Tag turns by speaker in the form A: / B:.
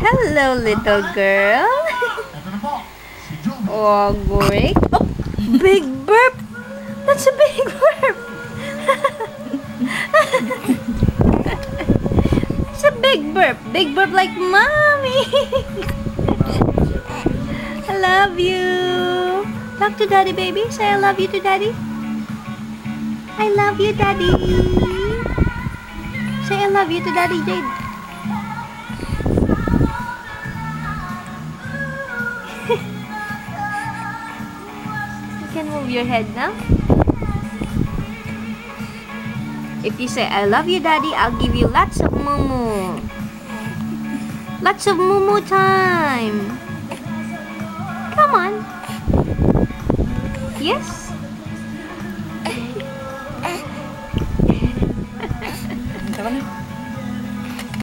A: Hello, little girl. Oh, great. Oh, big burp. That's a big burp. It's a big burp. Big burp like mommy. I love you. Talk to daddy, baby. Say I love you to daddy. I love you, daddy. Say I love you to daddy, Jade. You can move your head now. If you say I love you, daddy, I'll give you lots of mumu. Lots of mumu time. Come on. Yes.